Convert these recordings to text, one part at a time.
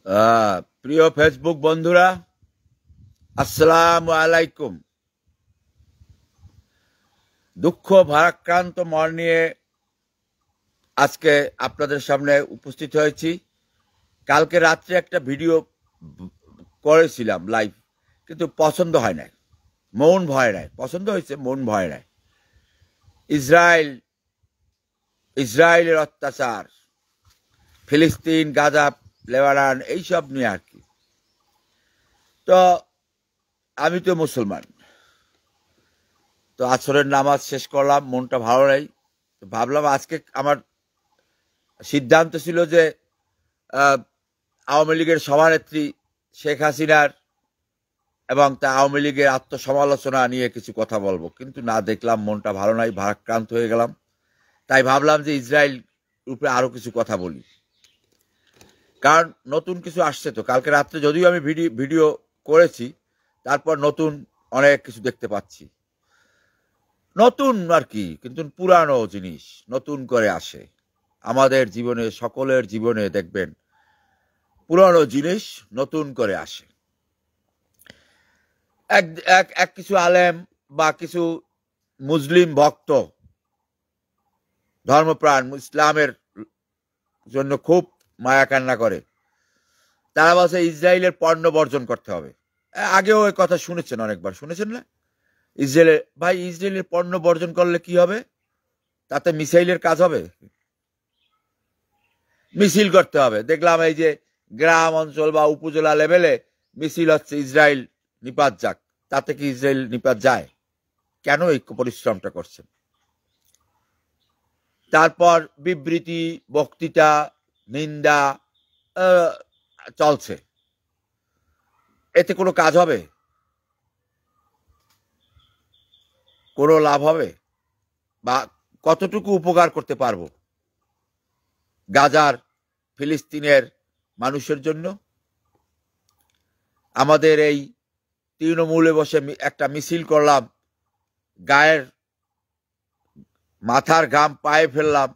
প্রিয় ফেসবুক বন্ধুরা, আসসালামু আলাইকুম। দুঃখ ভারাক্রান্ত মন নিয়ে আজকে আপনাদের সামনে উপস্থিত হয়েছি। কালকে রাত্রে একটা ভিডিও করেছিলাম লাইভ, কিন্তু পছন্দ হয় নাই, মন ভয় নাই। পছন্দ হয়েছে, মন ভয় নাই। ইসরায়েলের অত্যাচার, ফিলিস্তিন, গাজা, লেবানন, এইসব নিয়ে আর কি। তো আমি তো মুসলমান, তো আসরের নামাজ শেষ করলাম, মনটা ভালো নাই। তো ভাবলাম আজকে আমার সিদ্ধান্ত ছিল যে আওয়ামী লীগের সভানেত্রী শেখ হাসিনার এবং তা আওয়ামী লীগের আত্মসমালোচনা নিয়ে কিছু কথা বলবো, কিন্তু না, দেখলাম মনটা ভালো নাই, ভারাক্রান্ত হয়ে গেলাম। তাই ভাবলাম যে ইসরায়েল উপরে আরো কিছু কথা বলি, কারণ নতুন কিছু আসছে। তো কালকে রাত্রে যদিও আমি ভিডিও করেছি, তারপর নতুন অনেক কিছু দেখতে পাচ্ছি। নতুন আর কি, কিন্তু পুরানো জিনিস নতুন করে আসে আমাদের জীবনে, সকলের জীবনে দেখবেন পুরানো জিনিস নতুন করে আসে। এক কিছু আলেম বা কিছু মুসলিম ভক্ত, ধর্মপ্রাণ, ইসলামের জন্য খুব মায়া কান্না করে। তারা বলছে ইসরায়েলের পণ্য বর্জন করতে হবে। আগেও এই কথা শুনেছেন, অনেকবার শুনেছেন না? ইসরায়েলের পণ্য বর্জন করলে কি হবে? তাতে মিসাইলের কাজ হবে? মিছিল করতে হবে। দেখলাম এই যে গ্রাম অঞ্চল বা উপজেলা লেভেলে মিছিল হচ্ছে, ইসরায়েল নিপাত যাক। তাতে কি ইসরায়েল নিপাত যায়? কেন এই পরিশ্রমটা করছেন? তারপর বিবৃতি, বক্তৃতা, নিন্দা চলছে। এতে কোনো কাজ হবে? কোনো লাভ হবে? বা কতটুকু উপকার করতে পারবো গাজার, ফিলিস্তিনের মানুষের জন্য? আমাদের এই তৃণমূলে বসে একটা মিছিল করলাম, গায়ের মাথার ঘাম পায়ে ফেললাম,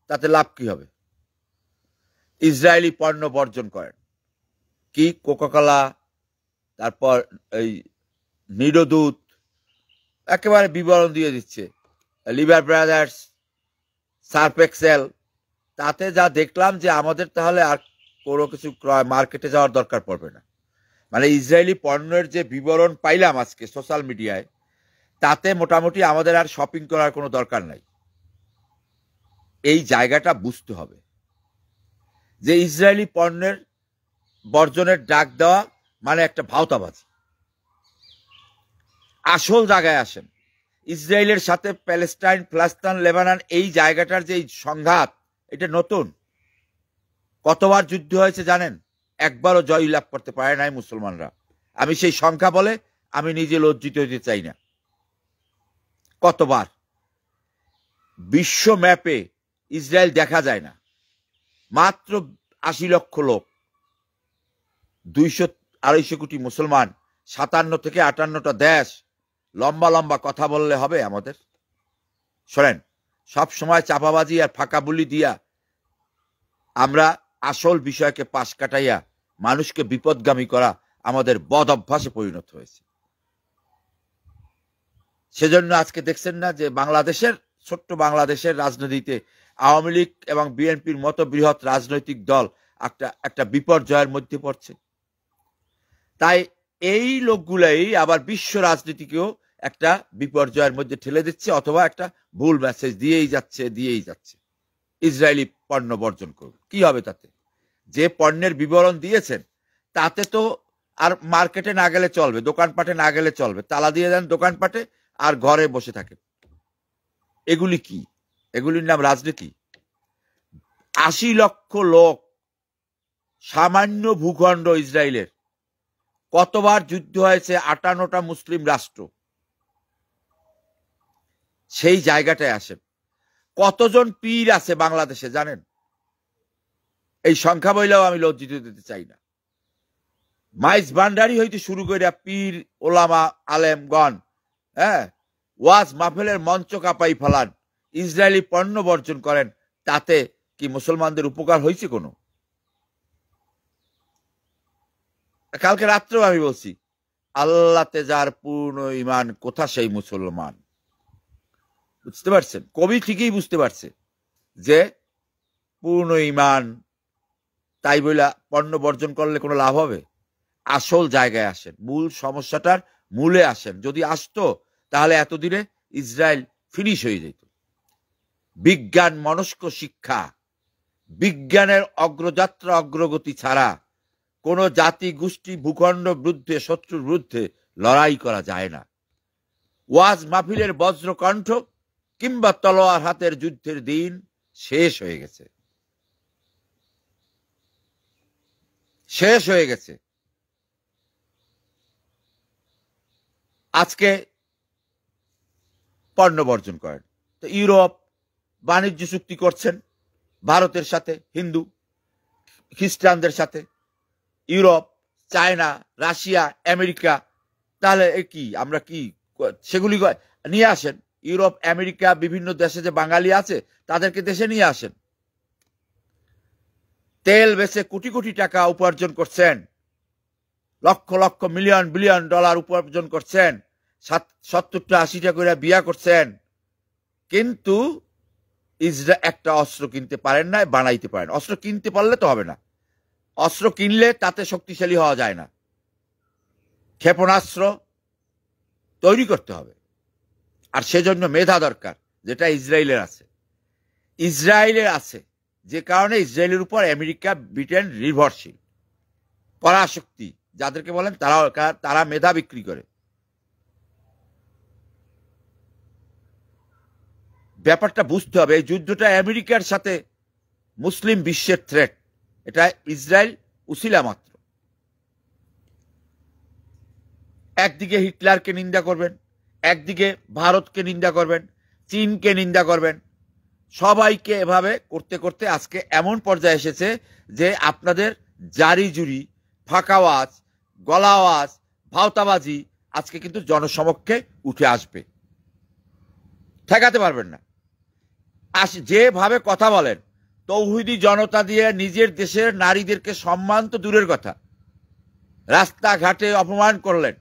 তাতে লাভ কি হবে? ইসরায়েলি পণ্য বর্জন করেন কি? কোকাকোলা, তারপর এই নিডো দুধ, একেবারে বিবরণ দিয়ে দিচ্ছে, লিভার ব্রাদার্স, সার্ফ এক্সেল। তাতে যা দেখলাম যে আমাদের তাহলে আর কোনো কিছু মার্কেটে যাওয়ার দরকার পড়বে না। মানে ইসরায়েলি পণ্যের যে বিবরণ পাইলাম আজকে সোশ্যাল মিডিয়ায়, তাতে মোটামুটি আমাদের আর শপিং করার কোনো দরকার নাই। এই জায়গাটা বুঝতে হবে যে ইসরায়েলি পণ্যের বর্জনের ডাক দেওয়া মানে একটা ভাওতাবাজি। আসল জায়গায় আসেন। ইসরায়েলের সাথে প্যালেস্টাইন, ফিলিস্তিন, লেবানন, এই জায়গাটার যে সংঘাত, এটা নতুন। কতবার যুদ্ধ হয়েছে জানেন? একবারও জয় লাভ করতে পারে নাই মুসলমানরা। আমি সেই সংখ্যা বলে আমি নিজে লজ্জিত হতে চাই না। কতবার বিশ্ব ম্যাপে ইসরায়েল দেখা যায় না। মাত্র ৮০ লক্ষ লোক, ২০০-২৫০ কোটি মুসলমান, ৫৭ থেকে ৫৮টা দেশ। লম্বা লম্বা কথা বললে হবে আমাদের? শোনেন, সব সময় চাপাবাজি আর ফাঁকা বুলি দিয়া আমরা আসল বিষয়কে পাশ কাটাইয়া মানুষকে বিপদগামী করা আমাদের বদ অভ্যাসে পরিণত হয়েছে। সেজন্য আজকে দেখছেন না যে বাংলাদেশের, ছোট্ট বাংলাদেশের রাজনীতিতে আওয়ামী লীগ এবং বিএনপির মতো বৃহৎ রাজনৈতিক দল একটা বিপর্যয়ের মধ্যে পড়ছে। তাই এই লোকগুলাই আবার বিশ্ব রাজনীতিকেও একটা বিপর্যয়ের মধ্যে ঠেলে দিচ্ছে, অথবা একটা ভুল মেসেজ দিয়েই যাচ্ছে। ইসরায়েলি পণ্য বর্জন করবে, কি হবে তাতে? যে পণ্যের বিবরণ দিয়েছেন তাতে তো আর মার্কেটে না গেলে চলবে, দোকানপাটে না গেলে চলবে। তালা দিয়ে দেন দোকানপাটে আর ঘরে বসে থাকেন। এগুলি কি? এগুলির নাম রাজনীতি? ৮০ লক্ষ লোক, সামান্য ভূখণ্ড ইসরায়েলের। কতবার যুদ্ধ হয়েছে? ৫৮টা মুসলিম রাষ্ট্র। সেই জায়গাটায় আসেন। কতজন পীর আছে বাংলাদেশে জানেন? এই সংখ্যা বইলেও আমি লজ্জিত দিতে চাই না। মাইজ ভান্ডারি হইতে শুরু করে পীর, ওলামা, আলেমগণ, ওয়াজ মাহফিলের মঞ্চ কাঁপাই ফেলান, ইসরায়েলি পণ্য বর্জন করেন। তাতে কি মুসলমানদের উপকার হয়েছে কোনো? কালকে রাত্রেও আমি বলছি, আল্লাহতে যার পূর্ণ ঈমান কোথা সেই মুসলমান। বুঝতে পারছেন? কবি ঠিকই বুঝতে পারছে যে পূর্ণ ঈমান, তাই বইলা পণ্য বর্জন করলে কোনো লাভ হবে? আসল জায়গায় আসেন, মূল সমস্যাটার মূলে আসেন। যদি আসতো তাহলে এতদিনে ইসরায়েল ফিনিশ হয়ে যেত। বিজ্ঞান মনস্ক শিক্ষা, বিজ্ঞানের অগ্রযাত্রা অগ্রগতি ছাড়া কোনো জাতি গোষ্ঠী ভূখণ্ড বিরুদ্ধে, শত্রুর বিরুদ্ধে লড়াই করা যায় না। ওয়াজ মাহফিলের বজ্রকণ্ঠ কিংবা তলোয়ার হাতের যুদ্ধের দিন শেষ হয়ে গেছে, শেষ হয়ে গেছে। আজকে পণ্য বর্জন করেন, তো ইউরোপ বাণিজ্য চুক্তি করছেন ভারতের সাথে, হিন্দু খ্রিস্টানদের সাথে, ইউরোপ, চায়না, রাশিয়া, আমেরিকা। তাহলে কি আমরা কি সেগুলি নিয়ে আসেন? ইউরোপ, আমেরিকা, বিভিন্ন দেশে যে বাঙালি আছে তাদেরকে দেশে নিয়ে আসেন। তেল বেচে কোটি কোটি টাকা উপার্জন করছেন, lakh lakh million billion dollar উপার্জন করছেন, 70টা 80টা করে বিয়া করছেন, কিন্তু ইসরায়েল একটা অস্ত্র কিনতে পারেন না, বানাইতে পারেন। অস্ত্র কিনতে পারলে তো হবে না, অস্ত্র কিনলে তাতে শক্তিশালী হওয়া যায় না, ক্ষেপণাস্ত্র তৈরি করতে হবে। আর সেজন্য মেধা দরকার, যেটা ইসরায়েলের আছে। ইসরায়েলের আছে, যে কারণে ইসরায়েলের উপর আমেরিকা, ব্রিটেন নির্ভরশীল। পরাশক্তি যাদেরকে বলেন, তারা মেধা বিক্রি করে। ব্যাপারটা বুঝতে হবে, এই যুদ্ধটা আমেরিকার সাথে মুসলিম বিশ্বের থ্রেট, এটা ইসরায়েল উসিলা মাত্র। একদিকে হিটলারকে নিন্দা করবেন, একদিকে ভারতকে নিন্দা করবেন, চীনকে নিন্দা করবেন, সবাইকে এভাবে করতে করতে আজকে এমন পর্যায়ে এসেছে যে আপনাদের জারি জুরি, ফাঁকাওয়াজ, গলাওয়াজ, ভাওতাবাজি আজকে কিন্তু জনসমক্ষে উঠে আসবে, ঠেকাতে পারবেন না। যেভাবে কথা বলেন, তৌহিদি জনতা দিয়ে নিজের দেশের নারীদেরকে সম্মান তো দূরের কথা, রাস্তাঘাটে অপমান করলেন,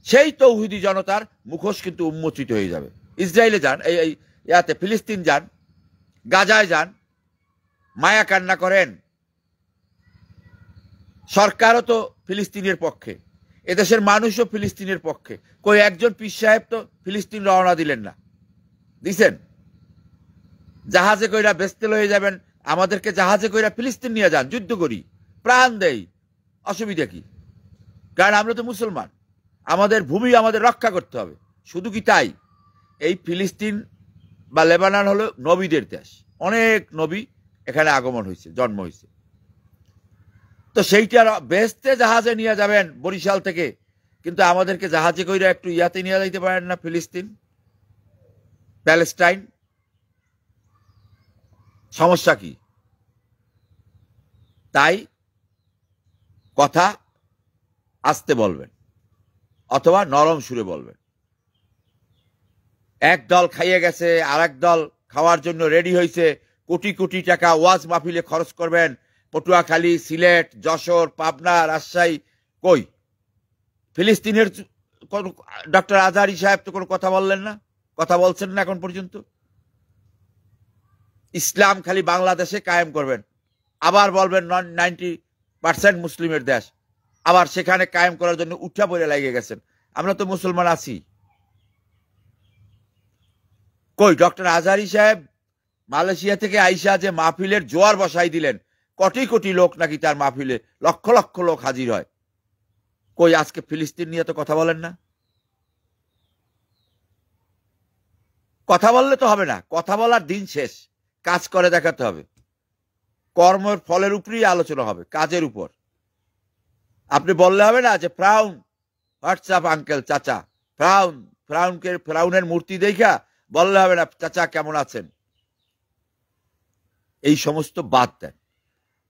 সেই তৌহিদি জনতার মুখোশ কিন্তু উন্মোচিত হয়ে যাবে। ইসরায়েলে যান, এই ইয়াতে ফিলিস্তিন যান, গাজায় যান, মায়া কান্না করেন। সরকারও তো ফিলিস্তিনের পক্ষে, এদেশের মানুষও ফিলিস্তিনের পক্ষে। কই একজন পীর সাহেব তো ফিলিস্তিন রওনা দিলেন না? দিছেন? জাহাজে কইরা বেচতে লয়ে যাবেন, আমাদেরকে জাহাজে কইরা ফিলিস্তিন নিয়ে যান, যুদ্ধ করি, প্রাণ দেই, অসুবিধা কি? কারণ আমরা তো মুসলমান, আমাদের ভূমি আমাদের রক্ষা করতে হবে। শুধু কি তাই, এই ফিলিস্তিন বা লেবানন হলো নবীদের দেশ, অনেক নবী এখানে আগমন হয়েছে, জন্ম হয়েছে। তো সেইটার বেচতে জাহাজে নিয়ে যাবেন বরিশাল থেকে, কিন্তু আমাদেরকে জাহাজে কইরা একটু ইয়াতে নিয়ে যাইতে পারেন না, ফিলিস্তিন, প্যালেস্টাইন। সমস্যা কি? তাই কথা আস্তে বলবেন অথবা নরম সুরে বলবেন। এক দল খাইয়ে গেছে, আর এক দল খাওয়ার জন্য রেডি হয়েছে, কোটি কোটি টাকা ওয়াজ মাহফিলে খরচ করবেন, পটুয়াখালী, সিলেট, যশোর, পাবনা, রাজশাহী। কই ফিলিস্তিনের ডক্টর আজহারী সাহেব তো কোনো কথা বললেন না, কথা বলছেন না এখন পর্যন্ত। ইসলাম খালি বাংলাদেশে কায়েম করবেন, আবার বলবেন 90% মুসলিমের দেশ, আবার সেখানে কায়েম করার জন্য উঠা পড়ে লেগে গেছেন। আমরা তো মুসলমান আছি। কই ডক্টর আজহারী সাহেব মালয়েশিয়া থেকে আইসা যে মাহফিলের জোয়ার বসাই দিলেন, কোটি কোটি লোক নাকি তার মাহফিলে, লক্ষ লক্ষ লোক হাজির হয়। কই আজকে ফিলিস্তিন নিয়ে তো কথা বলেন না। কথা বললে তো হবে না, কথা বলার দিন শেষ, কাজ করে দেখাতে হবে। কর্মের ফলের উপরেই আলোচনা হবে, কাজের উপর। আপনি বললে হবে না যে ফ্রাউন, হোয়াটসঅ্যাপ আঙ্কেল, চাচা, ফ্রাউনের মূর্তি দেখা বললে হবে না চাচা কেমন আছেন। এই সমস্ত বাদ দেন।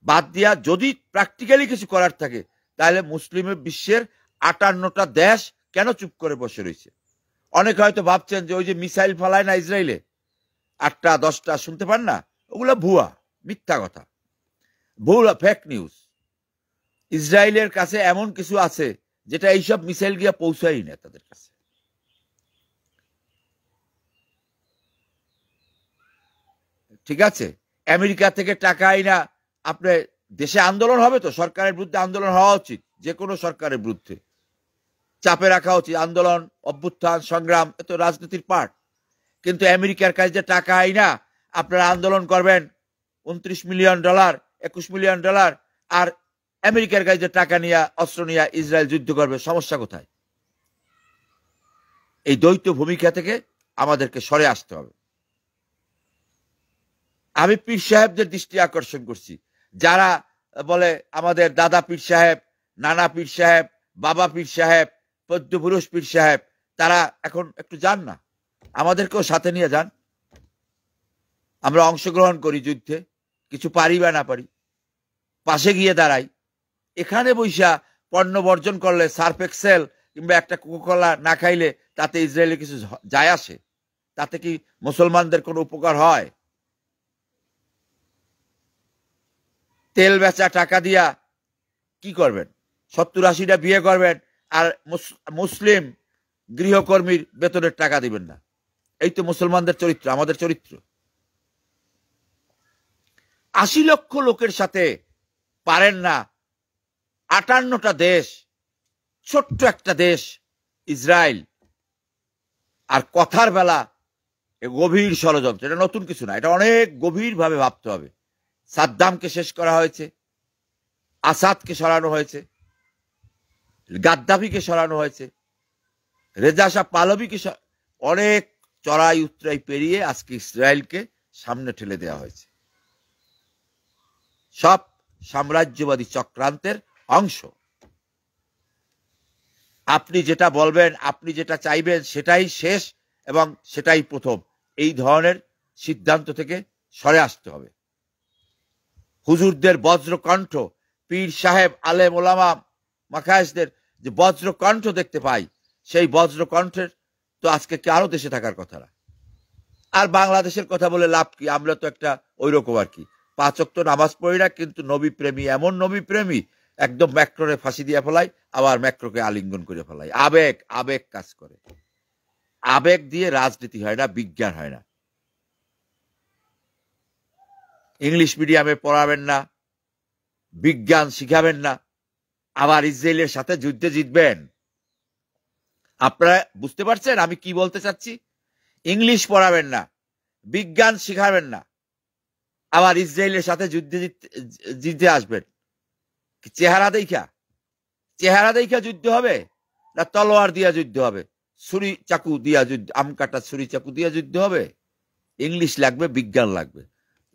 বাদ দিয়া যদি প্র্যাকটিক্যালি কিছু করার থাকে, তাহলে মুসলিমের বিশ্বের 58টা দেশ কেন চুপ করে বসে রয়েছে? অনেকে হয়তো ভাবছেন যে ওই যে মিসাইল ফলায় না ইসরায়েলে, 8টা 10টা, শুনতে পান না? ওগুলো ভুয়া, মিথ্যা কথা, ভুয়া, ফেক নিউজ। ইসরায়েলের কাছে এমন কিছু আছে যেটা এইসব মিসাইল গিয়ে পৌঁছাই না তাদের কাছে। ঠিক আছে, আমেরিকা থেকে টাকা আইনা আপনি দেশে আন্দোলন হবে, তো সরকারের বিরুদ্ধে আন্দোলন হওয়া উচিত, যে কোনো সরকারের বিরুদ্ধে চাপে রাখা উচিত, আন্দোলন অভ্যুত্থান সংগ্রাম এ তো রাজনীতির পার্ট। কিন্তু আমেরিকার কাছে যে টাকা আইনা আপনারা আন্দোলন করবেন, $29 মিলিয়ন, $21 মিলিয়ন, আর আমেরিকার কাছে টাকা নিয়ে অস্ত্র নিয়ে ইসরায়েল যুদ্ধ করবে, সমস্যা কোথায়? এই দ্বৈত ভূমিকা থেকে আমাদেরকে সরে আসতে হবে। আমি পীর সাহেবদের দৃষ্টি আকর্ষণ করছি, যারা বলে আমাদের দাদা পীর সাহেব, নানা পীর সাহেব, বাবা পীর সাহেব, পদ্মপুরুষ পীর সাহেব, তারা এখন একটু যান না, আমাদেরকেও সাথে নিয়ে যান, আমরা অংশগ্রহণ করি যুদ্ধে, কিছু পারি বা না পারি, পাশে গিয়ে দাঁড়াই। এখানে বৈশা পণ্য বর্জন করলে, সার্ফ এক্সেল কিংবা একটা কোকাকোলা না খাইলে তাতে ইসরায়েলে কিছু যায় আসে? তাতে কি মুসলমানদের কোনো উপকার হয়? তেল বেচা টাকা দিয়া কি করবেন? 70-80টা বিয়ে করবেন আর মুসলিম গৃহকর্মীর বেতনের টাকা দিবেন না। এই তো মুসলমানদের চরিত্র, আমাদের চরিত্র। 80 লক্ষ লোকের সাথে পারেন না, 58টা দেশ, ছোট্ট একটা দেশ ইসরায়েল, আর কথার বেলা গভীর ষড়যন্ত্র। এটা নতুন কিছু না, এটা অনেক গভীর ভাবে ভাবতে হবে। সাদ্দামকে শেষ করা হয়েছে, আসাদকে সরানো হয়েছে, গাদ্দাফিকে সরানো হয়েছে, রেজা শাহ পাহলভিকে, অনেক চড়াই উতরাই পেরিয়ে আজকে ইসরায়েলকে সামনে ঠেলে দেওয়া হয়েছে। সব সাম্রাজ্যবাদী চক্রান্তের অংশ। আপনি যেটা বলবেন, আপনি যেটা চাইবেন সেটাই শেষ এবং সেটাই প্রথম, এই ধরনের সিদ্ধান্ত থেকে সরে আসতে হবে। হুজুরদের বজ্রকণ্ঠ, পীর সাহেব, আলেম ওলামা মাখায়েসদের যে বজ্রকণ্ঠ দেখতে পাই, সেই বজ্রকণ্ঠের তো আজকে কারো দেশে থাকার কথা না। আর বাংলাদেশের কথা বলে লাভ কি? আমরা তো একটা ওই রকম আর কি, 5 ওয়াক্ত নামাজ পড়ি না, কিন্তু নবী প্রেমী, এমন নবী প্রেমী একদম ম্যাক্রোরে ফাঁসি দিয়ে ফেলাই, আবার ম্যাক্রোকে আলিঙ্গন করে ফেলাই। আবেগ, আবেগ কাজ করে। আবেগ দিয়ে রাজনীতি হয় না, বিজ্ঞান হয় না। ইংলিশ মিডিয়ামে পড়াবেন না, বিজ্ঞান শিখাবেন না, আবার ইসরায়েলের সাথে যুদ্ধে জিতবেন। আপনারা বুঝতে পারছেন আমি কি বলতে চাচ্ছি? ইংলিশ পড়াবেন না, বিজ্ঞান শিখাবেন না, আবার ইসরায়েলের সাথে যুদ্ধে জিতে আসবেন। চেহারা দেখা যুদ্ধ হবে, না তলোয়ার দিয়া যুদ্ধ হবে, ছুরি চাকু দিয়া যুদ্ধ, আম কাটা ছুরি চাকু দিয়া যুদ্ধ হবে? ইংলিশ লাগবে, বিজ্ঞান লাগবে।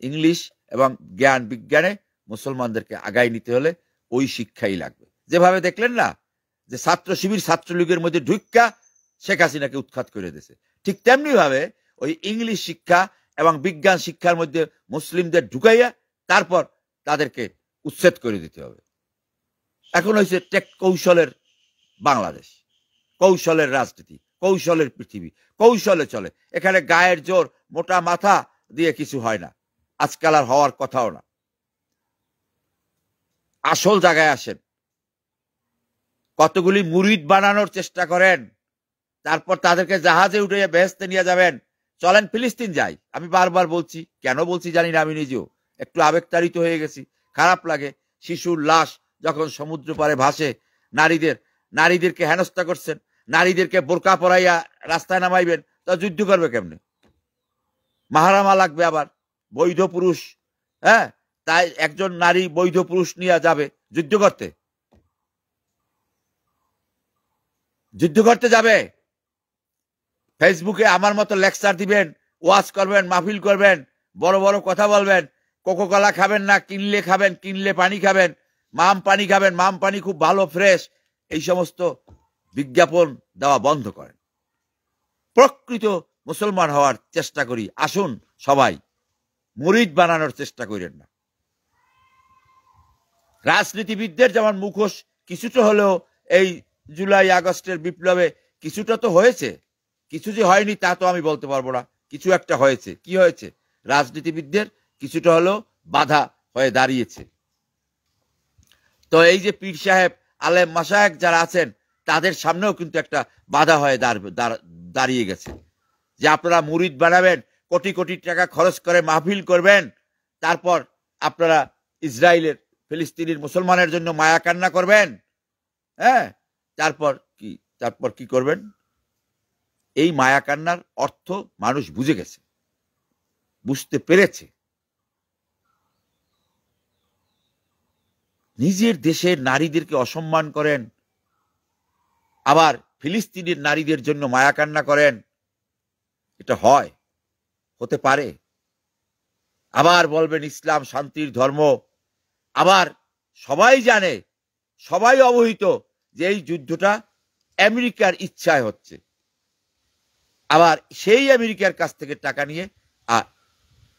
ইংলিশ এবং জ্ঞান বিজ্ঞানে মুসলমানদেরকে আগায় নিতে হলে ওই শিক্ষাই লাগবে। যেভাবে দেখলেন না যে ছাত্র শিবির ছাত্রলীগের মধ্যে ঢুক্কা শেখ হাসিনাকে উৎখাত করে দিয়েছে, ঠিক তেমনি ভাবে ওই ইংলিশ শিক্ষা এবং বিজ্ঞান শিক্ষার মধ্যে মুসলিমদের ঢুকাইয়া তারপর তাদেরকে উচ্ছেদ করে দিতে হবে। এখন হয়েছে টেক কৌশলের বাংলাদেশ, কৌশলের রাজনীতি, কৌশলের পৃথিবী, কৌশলে চলে। এখানে গায়ের জোর, মোটা মাথা দিয়ে কিছু হয় না, আজকাল আর হওয়ার কথাও না। আসল জায়গায় আসেন। কতগুলি মুরিদ বানানোর চেষ্টা করেন, তারপর তাদেরকে জাহাজে উঠে বেহেশতে নিয়ে যাবেন। চলেন ফিলিস্তিন যাই। আমি বারবার বলছি, কেন বলছি জানি না, আমি নিজেও একটু আবেগতাড়িত হয়ে গেছি। খারাপ লাগে, শিশুর লাশ যখন সমুদ্র পারে ভাসে, নারীদেরকে হেনস্থা করছেন, নারীদেরকে বোরকা পরাইয়া রাস্তায় নামাইবেন, তা যুদ্ধ করবে কেমনে? মাহারামা লাগবে, আবার বৈধ পুরুষ। হ্যাঁ, তাই একজন নারী বৈধ পুরুষ নিয়ে যাবে যুদ্ধ করতে যাবে। ফেসবুকে আমার মতো লেকচার দিবেন, ওয়াজ করবেন, মাহফিল করবেন, বড় বড় কথা বলবেন, কোকোকলা খাবেন না, কিনলে খাবেন, কিনলে পানি খাবেন, মাম পানি খাবেন, মাম পানি খুব ভালো ফ্রেশ, এই সমস্ত বিজ্ঞাপন দেওয়া বন্ধ করেন। প্রকৃত মুসলমান হওয়ার চেষ্টা করি, আসুন সবাই, মুরিদ বানানোর চেষ্টা করেন না। রাজনীতিবিদদের যেমন মুখোশ কিছুটা হলেও এই জুলাই আগস্টের বিপ্লবে কিছুটা তো হয়েছে, কিছু যে হয়নি তা তো আমি বলতে পারবো না, কিছু একটা হয়েছে। কি হয়েছে? রাজনীতিবিদদের কিছুটা হলেও বাধা হয়ে দাঁড়িয়েছে। তো এই যে পীর সাহেব আলেম মাশায়েখ যারা আছেন তাদের সামনেও কিন্তু একটা বাধা হয়ে দাঁড়িয়ে গেছে যে আপনারা মুরিদ বানাবেন, কোটি কোটি টাকা খরচ করে মাহফিল করবেন, তারপর আপনারা ইসরায়েলের ফিলিস্তিনের মুসলমানের জন্য মায়া কান্না করবেন। হ্যাঁ, তারপর কি করবেন? এই মায়া কান্নার অর্থ মানুষ বুঝে গেছে, বুঝতে পেরেছে। নিজের দেশের নারীদেরকে অসম্মান করেন, আবার ফিলিস্তিনের নারীদের জন্য মায়া কান্না করেন, এটা হয়? হতে পারে? আবার বলবেন ইসলাম শান্তির ধর্ম। আবার সবাই জানে, সবাই অবহিত যে এই যুদ্ধটা আমেরিকার ইচ্ছায় হচ্ছে। আবার সেই আমেরিকার কাছ থেকে টাকা নিয়ে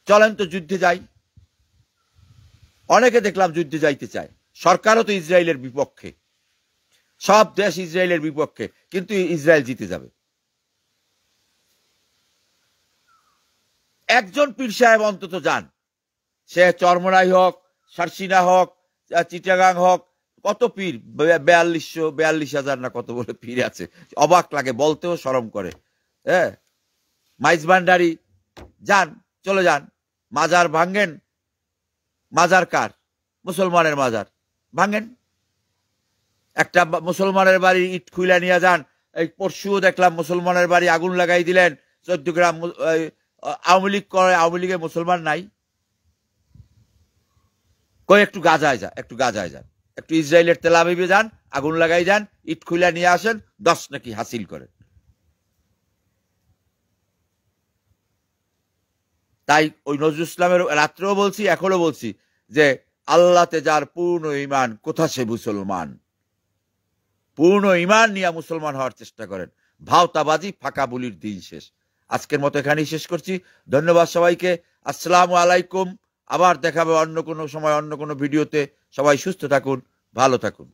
চলেন তো যুদ্ধে যাই। অনেকে দেখলাম যুদ্ধে যাইতে চায়, সরকারও তো ইসরায়েলের বিপক্ষে, সব দেশ ইসরায়েলের বিপক্ষে, কিন্তু ইসরায়েল জিতে যাবে। একজন পীর সাহেব অন্তত যান, সে চরমরাই হোক, সারসিনা হোক, চিটাগাং হোক, কত পীর, 42,000 না কত বলে পীর আছে, অবাক লাগে, বলতেও শরম করে। হ্যাঁ, মাইজ ভান্ডারি যান, চলে যান, মাজার ভাঙ্গেন। মাজার কার? মুসলমানের মাজার ভাঙ্গেন। একটা মুসলমানের বাড়ি ইট খুইলা নিয়ে যান। এই পরশুও দেখলাম মুসলমানের বাড়ি আগুন লাগাই দিলেন। 14 গ্রাম আওয়ামী লীগ করে, আওয়ামী লীগে মুসলমান নাই। কই একটু গাজায় যান, একটু ইসরায়েলের তেল আবিবে যান, আগুন লাগাই যান, ইট খুইলা নিয়ে আসেন, 10 নাকি হাসিল করেন। তাই ওই নজরুল ইসলামের রাত্রেও বলছি, এখনো বলছি যে আল্লাহতে যার পূর্ণ ঈমান, কোথা সে মুসলমান। পূর্ণ ঈমান নিয়ে মুসলমান হওয়ার চেষ্টা করেন। ভাওতাবাজি ফাঁকা বুলির দিন শেষ। আজকের মতো এখানেই শেষ করছি। ধন্যবাদ সবাইকে। আসসালামু আলাইকুম। আবার দেখাবে অন্য কোনো সময়, অন্য কোনো ভিডিওতে। সবাই সুস্থ থাকুন, ভালো থাকুন।